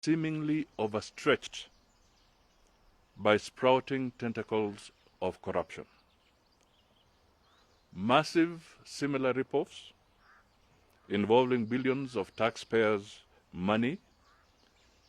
seemingly overstretched by sprouting tentacles of corruption. Massive similar rip-offs involving billions of taxpayers' money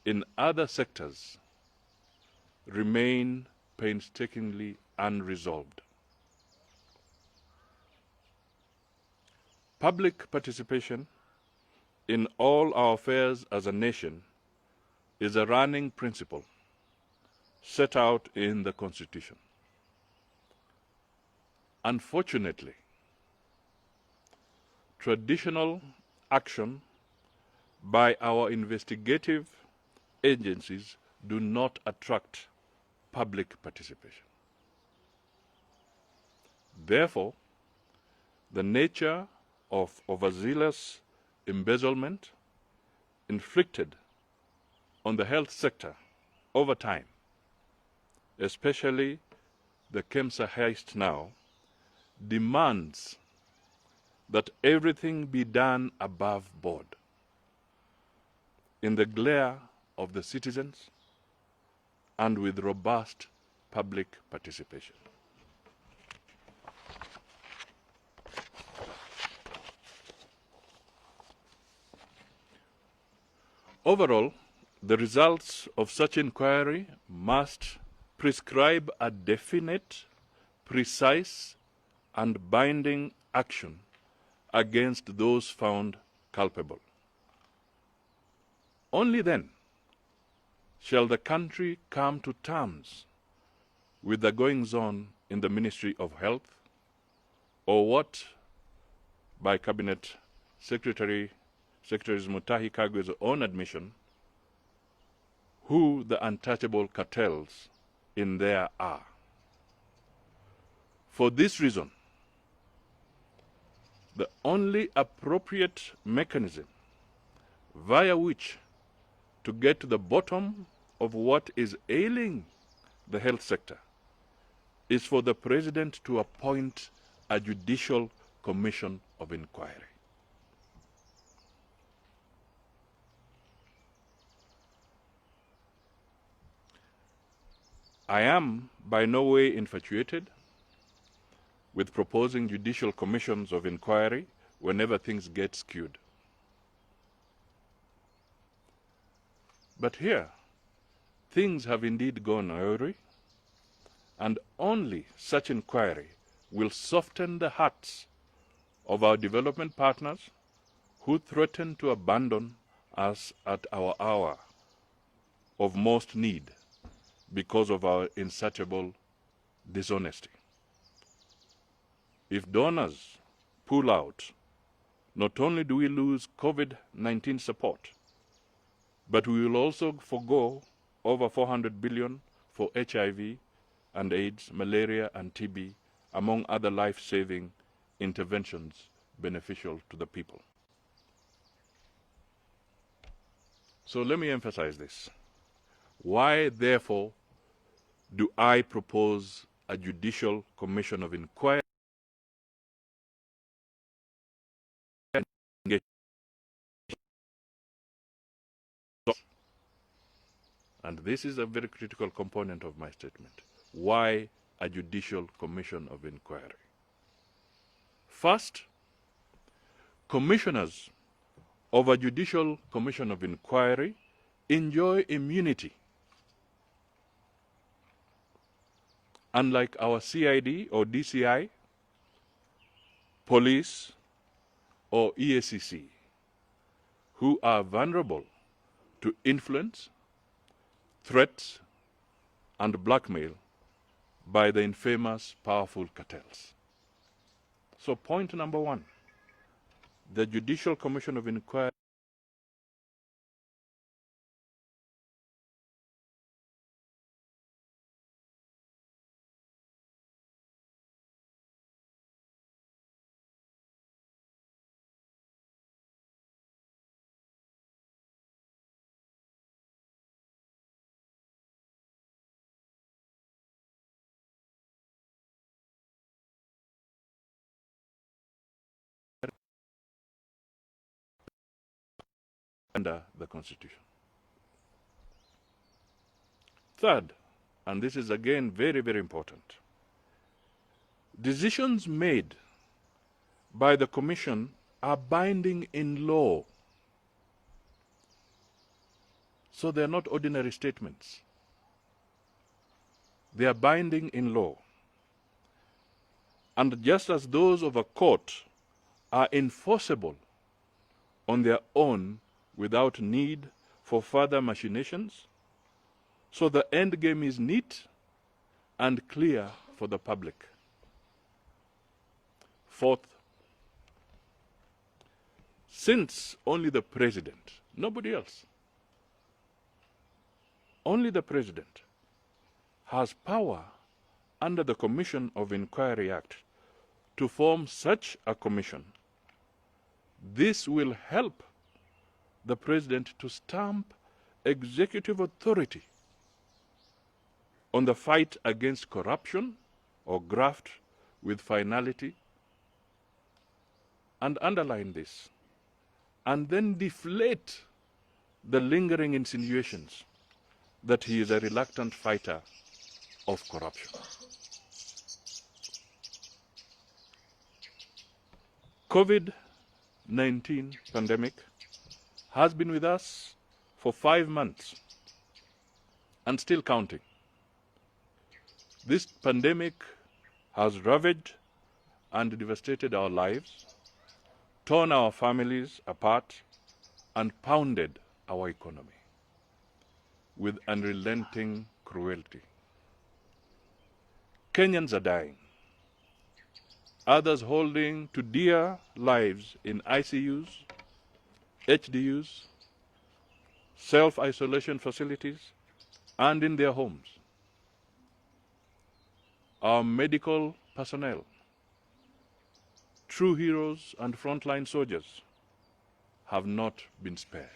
in other sectors remain painstakingly unresolved. Public participation in all our affairs as a nation is a running principle set out in the Constitution. Unfortunately, traditional action by our investigative agencies do not attract public participation. Therefore, the nature of overzealous embezzlement inflicted on the health sector over time, especially the KEMSA heist now, demands that everything be done above board in the glare of the citizens and with robust public participation. Overall, the results of such inquiry must prescribe a definite, precise, and binding action against those found culpable. Only then shall the country come to terms with the goings-on in the Ministry of Health, or what, by Cabinet Secretaries MUTAHI KAGWE's own admission, who the untouchable cartels in there are. For this reason, the only appropriate mechanism via which to get to the bottom of what is ailing the health sector is for the President to appoint a judicial commission of inquiry. I am by no way infatuated with proposing judicial commissions of inquiry whenever things get skewed. But here, things have indeed gone awry, and only such inquiry will soften the hearts of our development partners who threaten to abandon us at our hour of most need because of our insatiable dishonesty. If donors pull out, not only do we lose COVID-19 support, but we will also forgo over 400 billion for HIV and AIDS, malaria and TB, among other life-saving interventions beneficial to the people. So let me emphasize this. Why, therefore, do I propose a judicial commission of inquiry? And this is a very critical component of my statement. Why a judicial commission of inquiry? First, commissioners of a judicial commission of inquiry enjoy immunity. Unlike our CID or DCI, police, or EACC, who are vulnerable to influence, threats, and blackmail by the infamous powerful cartels. So point number one, the Judicial Commission of Inquiry under the Constitution. Third, and this is again very, very important, decisions made by the Commission are binding in law. So they are not ordinary statements. They are binding in law. And just as those of a court are enforceable on their own without need for further machinations, so the end game is neat and clear for the public. Fourth, since only the President, nobody else, only the President has power under the Commission of Inquiry Act to form such a commission, this will help the President to stamp executive authority on the fight against corruption or graft with finality, and underline this, and then deflate the lingering insinuations that he is a reluctant fighter of corruption. COVID-19 pandemic has been with us for 5 months and still counting. This pandemic has ravaged and devastated our lives, torn our families apart, and pounded our economy with unrelenting cruelty. Kenyans are dying, others holding to dear lives in ICUs, HDUs, self-isolation facilities, and in their homes. Our medical personnel, true heroes and frontline soldiers, have not been spared.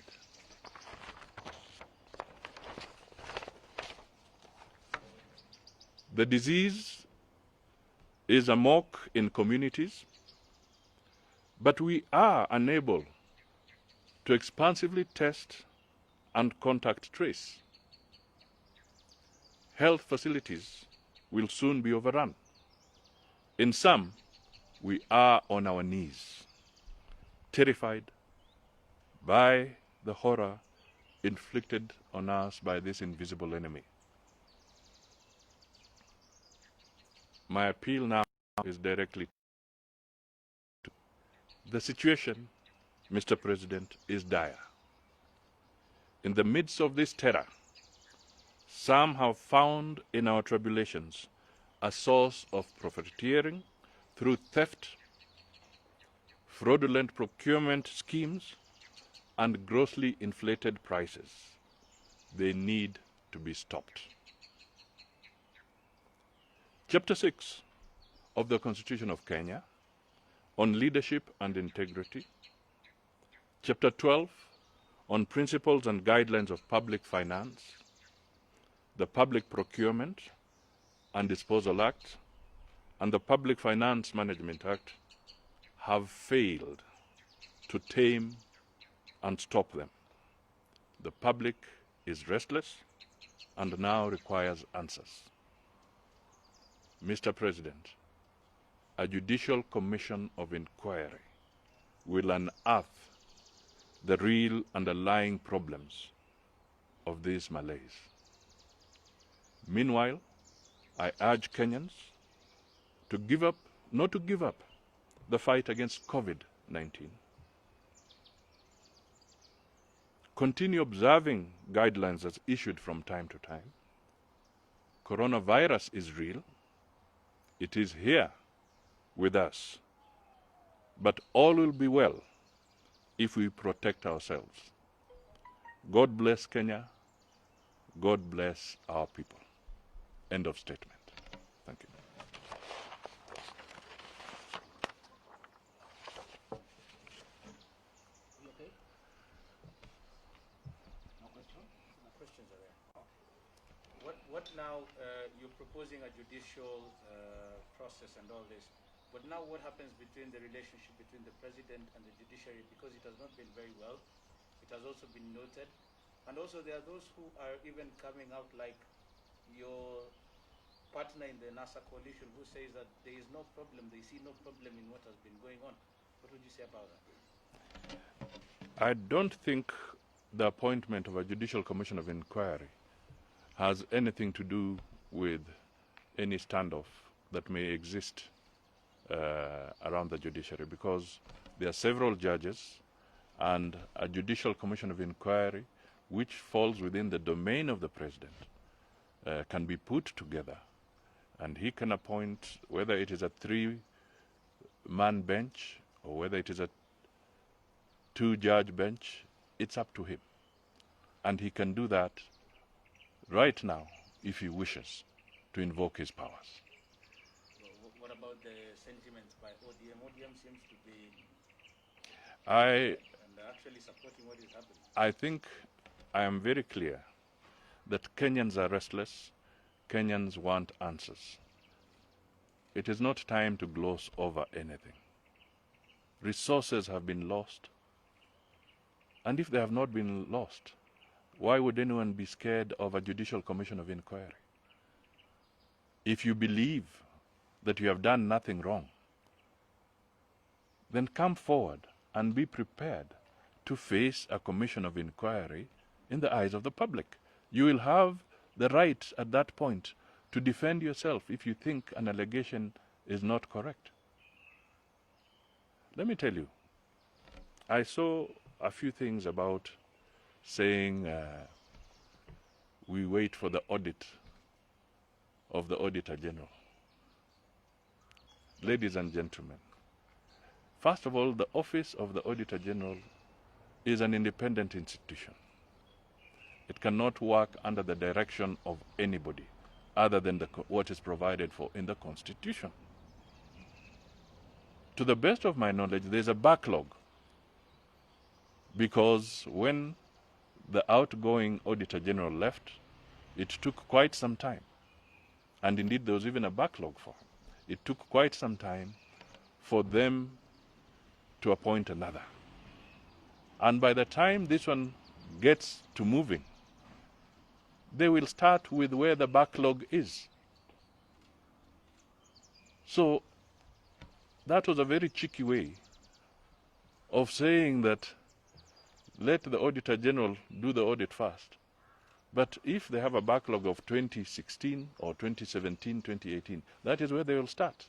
The disease is amok in communities, but we are unable to expansively test and contact trace. Health facilities will soon be overrun. In some, we are on our knees, terrified by the horror inflicted on us by this invisible enemy. My appeal now is directly to the situation, Mr. President, is dire. In the midst of this terror, some have found in our tribulations a source of profiteering through theft, fraudulent procurement schemes, and grossly inflated prices. They need to be stopped. Chapter 6 of the Constitution of Kenya on leadership and integrity. Chapter 12 on principles and guidelines of public finance. The Public Procurement and Disposal Act and the Public Finance Management Act have failed to tame and stop them. The public is restless and now requires answers. Mr. President, a judicial commission of inquiry will unearth the real underlying problems of this malaise. Meanwhile, I urge Kenyans to give up, not to give up, the fight against COVID-19. Continue observing guidelines as issued from time to time. Coronavirus is real. It is here with us. But all will be well if we protect ourselves. God bless Kenya. God bless our people. End of statement. Thank you. Okay. No questions? No questions are there. What now? You're proposing a judicial process and all this. But now what happens between the relationship between the president and the judiciary, because it has not been very well. It has also been noted. And also there are those who are even coming out like your partner in the NASA coalition who says that there is no problem, they see no problem in what has been going on. What would you say about that? I don't think the appointment of a judicial commission of inquiry has anything to do with any standoff that may exist around the judiciary, because there are several judges, and a judicial commission of inquiry, which falls within the domain of the president, can be put together, and he can appoint, whether it is a 3-man bench or whether it is a 2-judge bench. It's up to him, and he can do that right now if he wishes to invoke his powers. What about the sentiments by ODM? ODM seems to be actually supporting what is happening. I think I am very clear that Kenyans are restless. Kenyans want answers. It is not time to gloss over anything. Resources have been lost. And if they have not been lost, why would anyone be scared of a judicial commission of inquiry? If you believe that you have done nothing wrong, then come forward and be prepared to face a commission of inquiry in the eyes of the public. You will have the right at that point to defend yourself if you think an allegation is not correct. Let me tell you, I saw a few things about saying we wait for the audit of the Auditor General. Ladies and gentlemen, first of all, the office of the Auditor General is an independent institution. It cannot work under the direction of anybody other than what is provided for in the Constitution. To the best of my knowledge, there's a backlog, because when the outgoing Auditor General left, it took quite some time. And indeed, there was even a backlog for him. It took quite some time for them to appoint another. And by the time this one gets to moving, they will start with where the backlog is. So that was a very cheeky way of saying that let the Auditor General do the audit first. But if they have a backlog of 2016 or 2017, 2018, that is where they will start.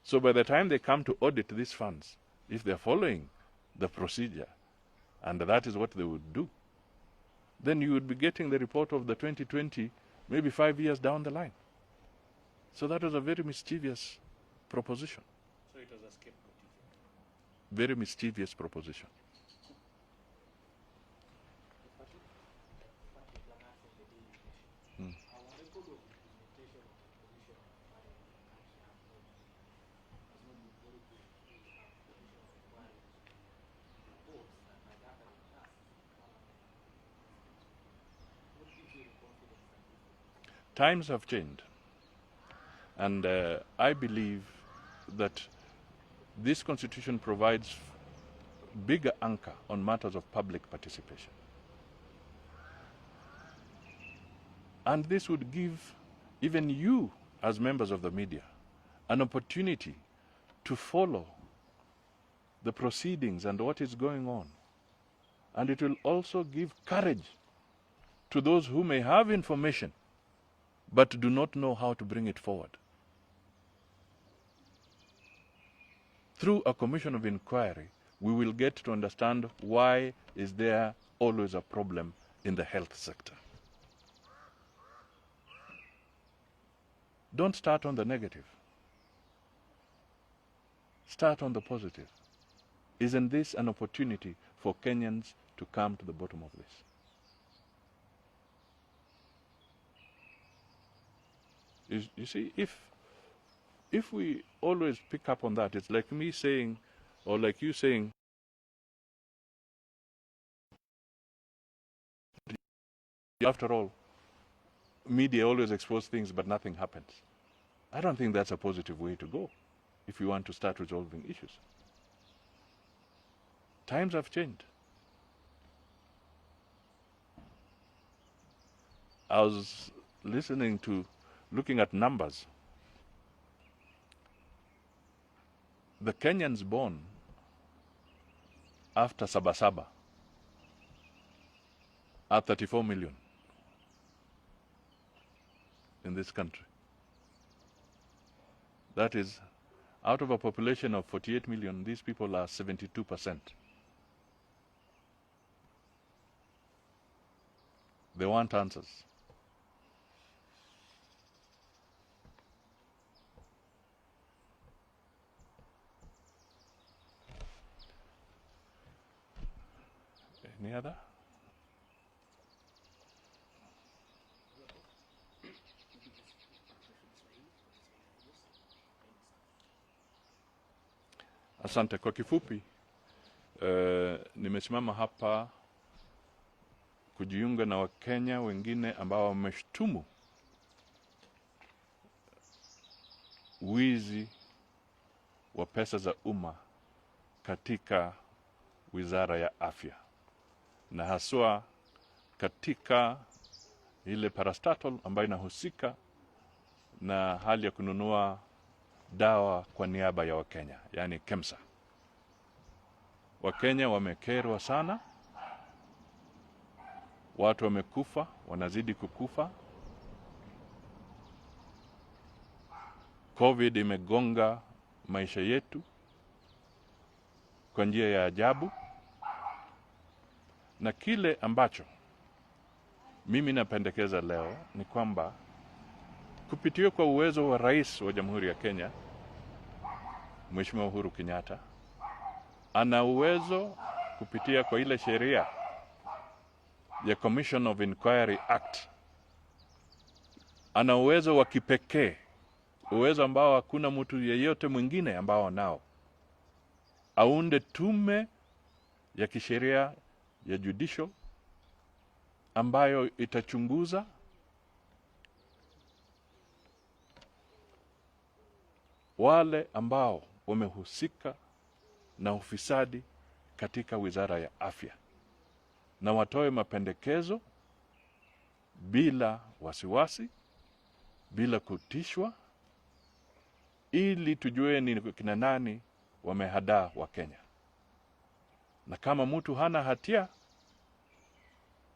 So by the time they come to audit these funds, if they're following the procedure, and that is what they would do, then you would be getting the report of the 2020 maybe 5 years down the line. So that was a very mischievous proposition. So it was a scapegoat. Very mischievous proposition. Times have changed, and I believe that this constitution provides bigger anchor on matters of public participation. And this would give even you, as members of the media, an opportunity to follow the proceedings and what is going on. And it will also give courage to those who may have information but do not know how to bring it forward. Through a commission of inquiry, we will get to understand why is there always a problem in the health sector. Don't start on the negative. Start on the positive. Isn't this an opportunity for Kenyans to come to the bottom of this? You see, if we always pick up on that, it's like me saying, or like you saying, after all, media always expose things but nothing happens. I don't think that's a positive way to go if you want to start resolving issues. Times have changed. I was looking at numbers, the Kenyans born after Sabasaba are 34 million in this country. That is, out of a population of 48 million, these people are 72%. They want answers. Any other? Asante. Kwa kifupi, nimesimama hapa kujiunga na Wakenya wengine ambao wameshtumu wizi wa pesa za umma katika Wizara ya Afya, na haswa katika ile parastatal ambayo inahusika na hali ya kununua dawa kwa niaba ya Wakenya, yani KEMSA. Wakenya wamekerwa sana, watu wamekufa, wanazidi kukufa. COVID imegonga maisha yetu kwa njia ya ajabu, na kile ambacho mimi napendekeza leo ni kwamba kupitia kwa uwezo wa Rais wa Jamhuri ya Kenya, Mheshimiwa Uhuru Kenyatta, ana uwezo kupitia kwa ile sheria ya Commission of Inquiry Act, ana uwezo wa kipekee, uwezo ambao hakuna mtu yeyote mwingine ambao nao, aunde tume ya kisheria ya judicial ambayo itachunguza wale ambao wamehusika na ufisadi katika Wizara ya Afya, na watoe mapendekezo bila wasiwasi, bila kutishwa, ili tujue ni kina nani wamehadaa wa Kenya. Na kama mtu hana hatia,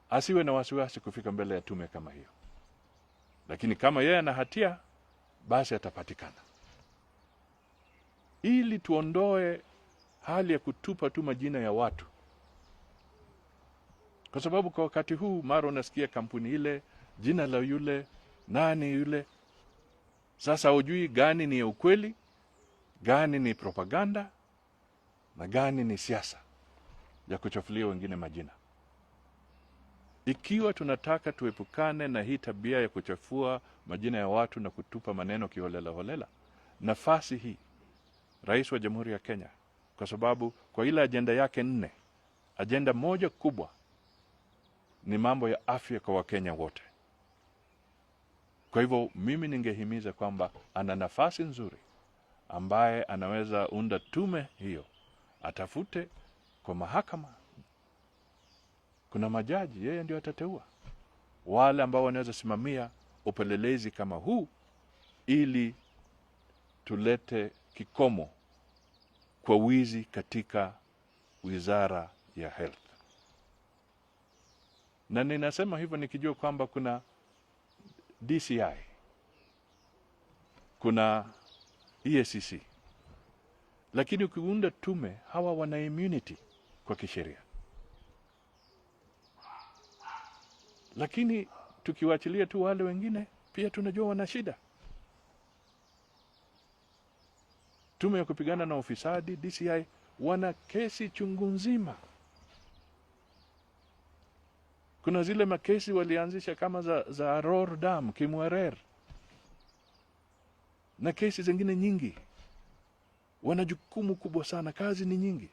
asiwe na wasiwasi kufika mbele ya tume kama hiyo. Lakini kama yeye ana hatia, basi atapatikana, ili tuondoe hali ya kutupa tu majina ya watu. Kwa sababu kwa wakati huu mara unasikia kampuni ile, jina la yule, nani yule. Sasa hujui gani ni ukweli, gani ni propaganda, na gani ni siasa ya kuchafulia wengine majina. Ikiwa tunataka tuepukane na hii tabia ya kuchafua majina ya watu na kutupa maneno kiholela holela, nafasi hii Rais wa Jamhuri ya Kenya, kwa sababu kwa ile ajenda yake 4, ajenda moja kubwa ni mambo ya afya kwa Wakenya wote. Kwa hivyo mimi ningehimiza kwamba ana nafasi nzuri ambaye anaweza unda tume hiyo, atafute kwa mahakama. Kuna majaji, yeye ndio atateua wale ambao wanaweza simamia upelelezi kama huu, ili tulete kikomo kwa wizi katika Wizara ya Health. Na ninasema hivyo nikijua kwamba kuna DCI, kuna EACC, lakini ukiunda tume, hawa wana immunity kwa kisheria. Lakini tukiwachilia tu wale wengine, pia tunajua wana shida. Tume ya kupigana na ufisadi, DCI, wana kesi chungu nzima. Kuna zile makesi walianzisha kama za Aror Dam, Kimwarer, na kesi zingine nyingi. Wana jukumu kubwa sana, kazi ni nyingi.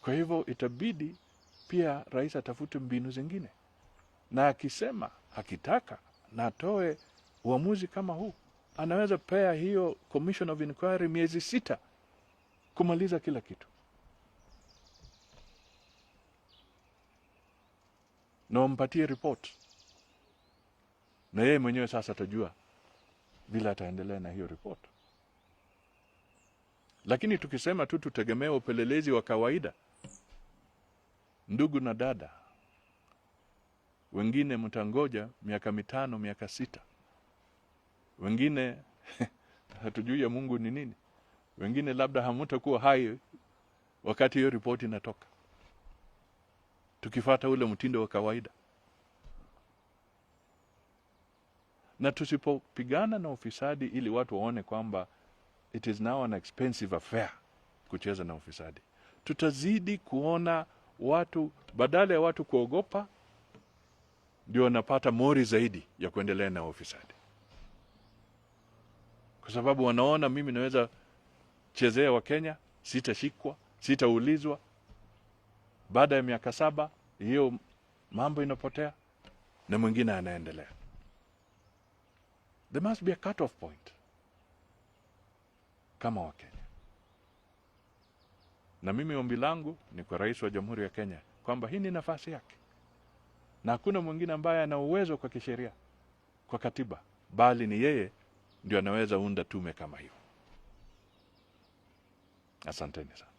Kwa hivyo itabidi pia rais atafute mbinu zingine, na akisema hakitaka na atoe uamuzi kama huu, anaweza pea hiyo Commission of Inquiry miezi 6 kumaliza kila kitu. Na wampatie report na yeye mwenyewe sasa atajua vile ataendelea na hiyo report. Lakini tukisema tu tutegemee upelelezi wa kawaida, ndugu na dada, wengine mtangoja miaka 5, miaka 6. Wengine hatujui ya Mungu ni nini. Wengine labda hamtakuwa hai wakati hiyo ripoti inatoka, tukifuata ule mtindo wa kawaida. Na tusipopigana na ufisadi ili watu waone kwamba it is now an expensive affair kucheza na ufisadi, tutazidi kuona watu, badala ya watu kuogopa, ndio wanapata mori zaidi ya kuendelea na ufisadi. Kwa sababu wanaona mimi naweza chezea wa Kenya, sitashikwa, sitaulizwa. Baada ya miaka 7 hiyo mambo inapotea na mwingine anaendelea. There must be a cut-off point kama wa Kenya. Na mimi ombi langu ni kwa Rais wa Jamhuri ya Kenya kwamba hii ni nafasi yake, na hakuna mwingine ambaye ana uwezo kwa kisheria, kwa katiba, bali ni yeye ndio anaweza unda tume kama hiyo. Asanteni sana.